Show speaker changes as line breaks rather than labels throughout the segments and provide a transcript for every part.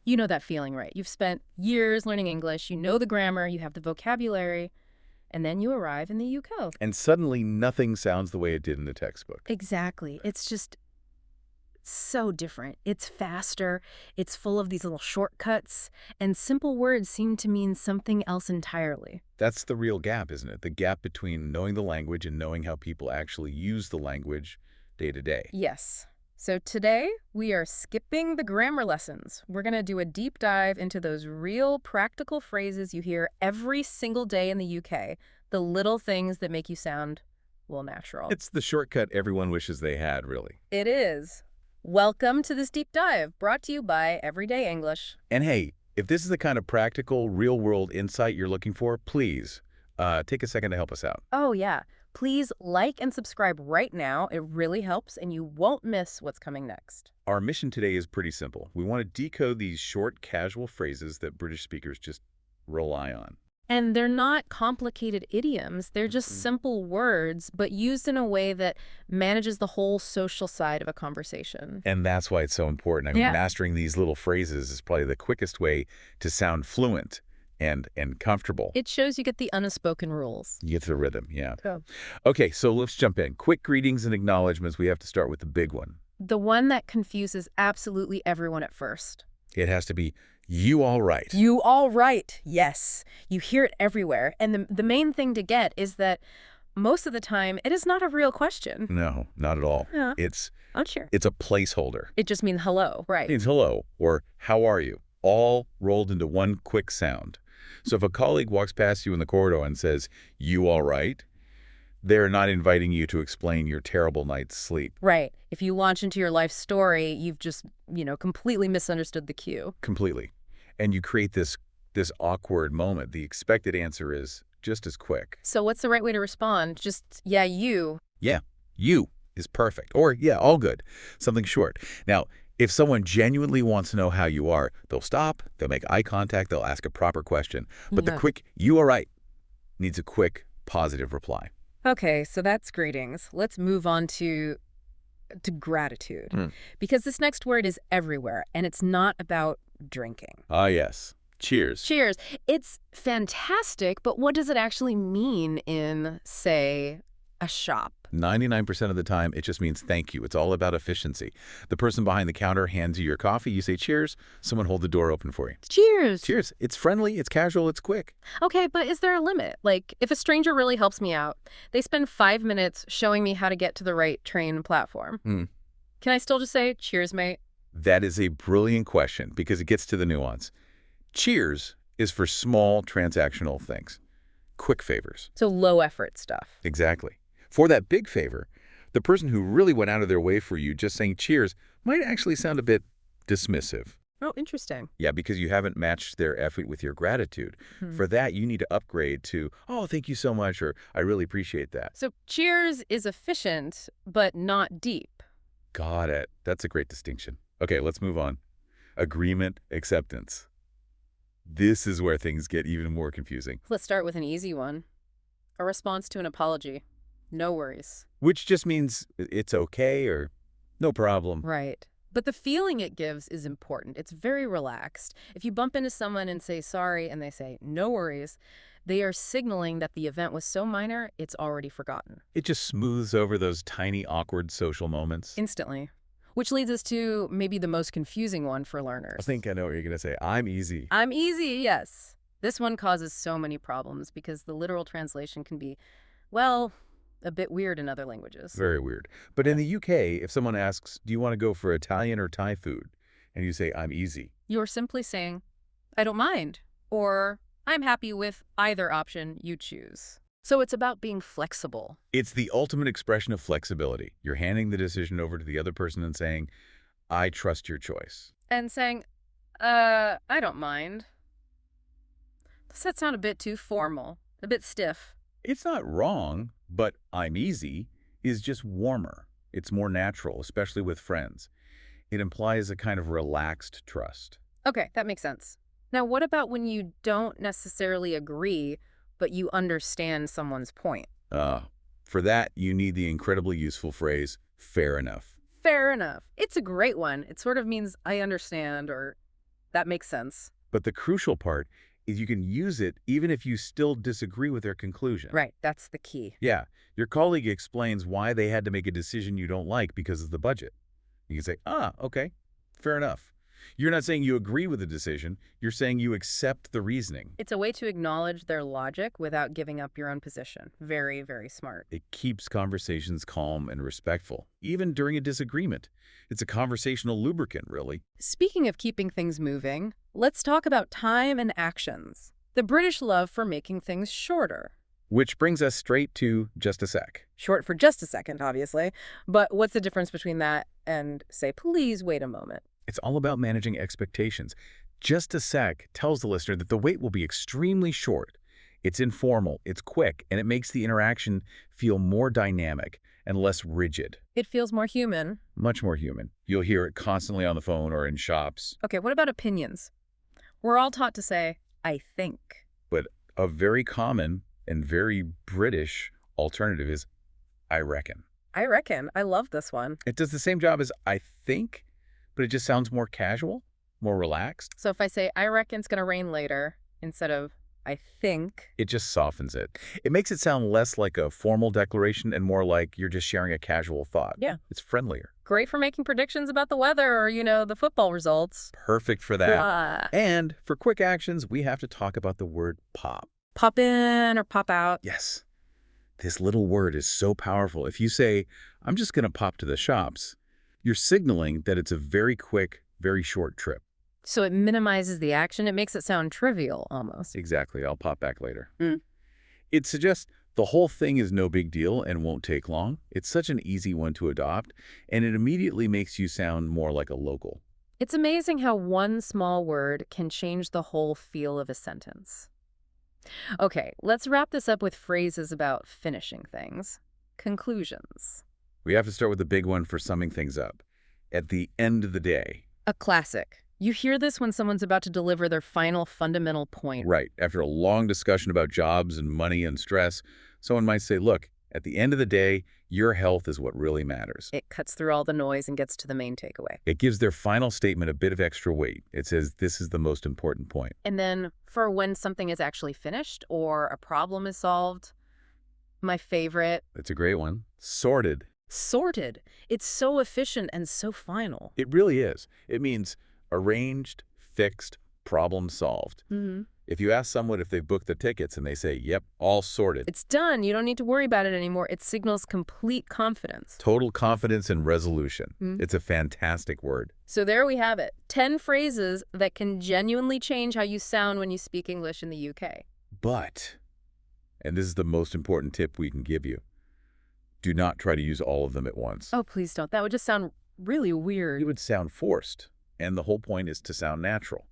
You know that feeling, right? You've spent years learning English, you know the grammar, you have the vocabulary, and then you arrive in the UK.
And suddenly nothing sounds the way it did in the textbook.
Exactly. It's just so different. It's faster, it's full of these little shortcuts, and simple words seem to mean something else entirely.
That's the real gap, isn't it? The gap between knowing the language and knowing how people actually use the language day to day.
Yes. So today, we are skipping the grammar lessons. We're going to do a deep dive into those real practical phrases you hear every single day in the UK, the little things that make you sound, well, natural.
It's the shortcut everyone wishes they had, really.
It is. Welcome to this deep dive, brought to you by Everyday English.
And hey, if this is the kind of practical, real-world insight you're looking for, please take a second to help us out.
Oh, yeah. Please like and subscribe right now. It really helps, and you won't miss what's coming next.
Our mission today is pretty simple. We want to decode these short, casual phrases that British speakers just rely on.
And they're not complicated idioms. They're just simple words, but used in a way that manages the whole social side of a conversation.
And that's why it's so important. I mean,
Yeah.
mastering these little phrases is probably the quickest way to sound fluent and comfortable.
It shows you get the unspoken rules.
You get the rhythm, yeah.
Go.
Okay, so let's jump in. Quick greetings and acknowledgments. We have to start with the big one.
The one that confuses absolutely everyone at first.
It has to be, you all right.
You all right. Yes. You hear it everywhere. And the main thing to get is that most of the time, it is not a real question.
No, not at all.
Yeah.
It's
I'm sure.
a placeholder.
It just means hello.
It
Right.
means hello or how are you, all rolled into one quick sound. So if a colleague walks past you in the corridor and says, you all right, they're not inviting you to explain your terrible night's sleep.
Right. If you launch into your life story, you've just, completely misunderstood the cue.
Completely. And you create this awkward moment. The expected answer is just as quick.
So what's the right way to respond? Just, yeah, you.
Yeah, you is perfect. Or, yeah, all good. Something short. Now, if someone genuinely wants to know how you are, they'll stop, they'll make eye contact, they'll ask a proper question. But the
Yeah.
quick, you all right, needs a quick, positive reply.
Okay, so that's greetings. Let's move on to gratitude. Because this next word is everywhere, and it's not about drinking.
Ah, yes. Cheers.
Cheers. It's fantastic, but what does it actually mean in, say, a shop?
99% of the time, it just means thank you. It's all about efficiency. The person behind the counter hands you your coffee, you say cheers, someone hold the door open for you.
Cheers.
Cheers. It's friendly, it's casual, it's quick.
Okay, but is there a limit? Like, if a stranger really helps me out, they spend 5 minutes showing me how to get to the right train platform. Can I still just say, cheers, mate?
That is a brilliant question because it gets to the nuance. Cheers is for small transactional things, quick favors.
So low effort stuff.
Exactly. For that big favor, the person who really went out of their way for you just saying cheers might actually sound a bit dismissive.
Oh, interesting.
Yeah, because you haven't matched their effort with your gratitude. For that, you need to upgrade to, oh, thank you so much, or I really appreciate that.
So cheers is efficient, but not deep.
Got it. That's a great distinction. Okay, let's move on. Agreement, acceptance. This is where things get even more confusing.
Let's start with an easy one. A response to an apology. No worries.
Which just means it's okay or no problem.
Right. But the feeling it gives is important. It's very relaxed. If you bump into someone and say sorry and they say no worries, they are signaling that the event was so minor, it's already forgotten.
It just smooths over those tiny, awkward social moments.
Instantly. Which leads us to maybe the most confusing one for learners.
I think I know what you're going to say. I'm easy.
I'm easy, yes. This one causes so many problems because the literal translation can be, well, a bit weird in other languages.
Very weird. But in the UK, if someone asks, do you want to go for Italian or Thai food? And you say, I'm easy.
You're simply saying, I don't mind, or I'm happy with either option you choose. So it's about being flexible.
It's the ultimate expression of flexibility. You're handing the decision over to the other person and saying, I trust your choice.
And saying, I don't mind. Does that sound a bit too formal? A bit stiff?
It's not wrong, but I'm easy is just warmer. It's more natural, especially with friends. It implies a kind of relaxed trust.
Okay, that makes sense. Now, what about when you don't necessarily agree, but you understand someone's point?
For that, you need the incredibly useful phrase, fair enough.
Fair enough. It's a great one. It sort of means I understand or That makes sense.
But the crucial part is you can use it even if you still disagree with their conclusion.
Right, that's the key.
Yeah, your colleague explains why they had to make a decision you don't like because of the budget. You can say, okay, fair enough. You're not saying you agree with the decision. You're saying you accept the reasoning.
It's a way to acknowledge their logic without giving up your own position. Very, very smart.
It keeps conversations calm and respectful, even during a disagreement. It's a conversational lubricant, really.
Speaking of keeping things moving, let's talk about time and actions. The British love for making things shorter.
Which brings us straight to just a sec.
Short for just a second, obviously. But what's the difference between that and, say, please wait a moment?
It's all about managing expectations. Just a sec tells the listener that the wait will be extremely short. It's informal, it's quick, and it makes the interaction feel more dynamic and less rigid.
It feels more human.
Much more human. You'll hear it constantly on the phone or in shops.
Okay, what about opinions? We're all taught to say, I think.
But a very common and very British alternative is, I reckon.
I reckon. I love this one.
It does the same job as I think, but it just sounds more casual, more relaxed.
So if I say, I reckon it's going to rain later, instead of, I think.
It just softens it. It makes it sound less like a formal declaration and more like you're just sharing a casual thought.
Yeah.
It's friendlier.
Great for making predictions about the weather or, the football results.
Perfect for that.
Ah.
And for quick actions, we have to talk about the word pop.
Pop in or pop out.
Yes. This little word is so powerful. If you say, I'm just going to pop to the shops, you're signaling that it's a very quick, very short trip.
So it minimizes the action. It makes it sound trivial, almost.
Exactly. I'll pop back later.
Mm.
It suggests the whole thing is no big deal and won't take long. It's such an easy one to adopt, and it immediately makes you sound more like a local.
It's amazing how one small word can change the whole feel of a sentence. Okay, let's wrap this up with phrases about finishing things. Conclusions.
We have to start with the big one for summing things up. At the end of the day.
A classic. You hear this when someone's about to deliver their final fundamental point.
Right. After a long discussion about jobs and money and stress, someone might say, look, at the end of the day, your health is what really matters.
It cuts through all the noise and gets to the main takeaway.
It gives their final statement a bit of extra weight. It says this is the most important point.
And then for when something is actually finished or a problem is solved, my favorite.
It's a great one. Sorted.
Sorted. It's so efficient and so final.
It really is. It means arranged, fixed, problem solved.
Mm-hmm.
If you ask someone if they've booked the tickets and they say, yep, all sorted.
It's done. You don't need to worry about it anymore. It signals complete confidence.
Total confidence and resolution.
Mm-hmm.
It's a fantastic word.
So there we have it. 10 phrases that can genuinely change how you sound when you speak English in the UK.
But, and this is the most important tip we can give you, do not try to use all of them at once.
Oh, please don't. That would just sound really weird.
It would sound forced, and the whole point is to sound natural.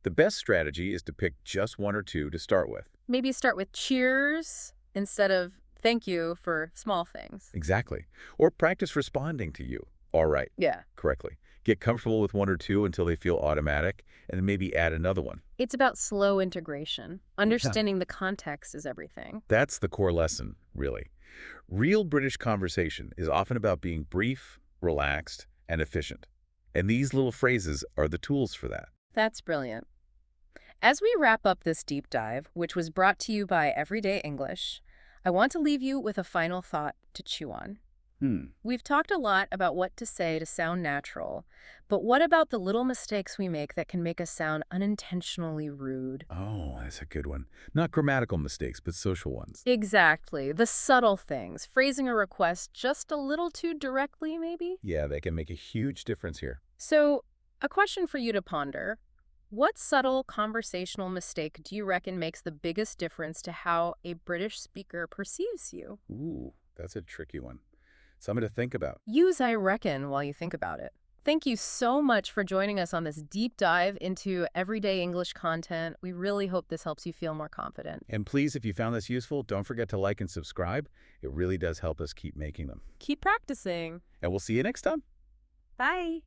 The best strategy is to pick just one or two to start with.
Maybe start with cheers instead of thank you for small things.
Exactly. Or practice responding to you, all right,
Yeah.
correctly. Get comfortable with one or two until they feel automatic, and then maybe add another one.
It's about slow integration. Understanding the context is everything.
That's the core lesson, really. Real British conversation is often about being brief, relaxed, and efficient. And these little phrases are the tools for that.
That's brilliant. As we wrap up this deep dive, which was brought to you by Everyday English, I want to leave you with a final thought to chew on. We've talked a lot about what to say to sound natural, but what about the little mistakes we make that can make us sound unintentionally rude?
Oh, that's a good one. Not grammatical mistakes, but social ones.
Exactly. The subtle things. Phrasing a request just a little too directly, maybe?
Yeah, they can make a huge difference here.
So, a question for you to ponder. What subtle conversational mistake do you reckon makes the biggest difference to how a British speaker perceives you?
Ooh, that's a tricky one. Something to think about.
Use I reckon while you think about it. Thank you so much for joining us on this deep dive into everyday English content. We really hope this helps you feel more confident.
And please, if you found this useful, don't forget to like and subscribe. It really does help us keep making them.
Keep practicing.
And we'll see you next time.
Bye.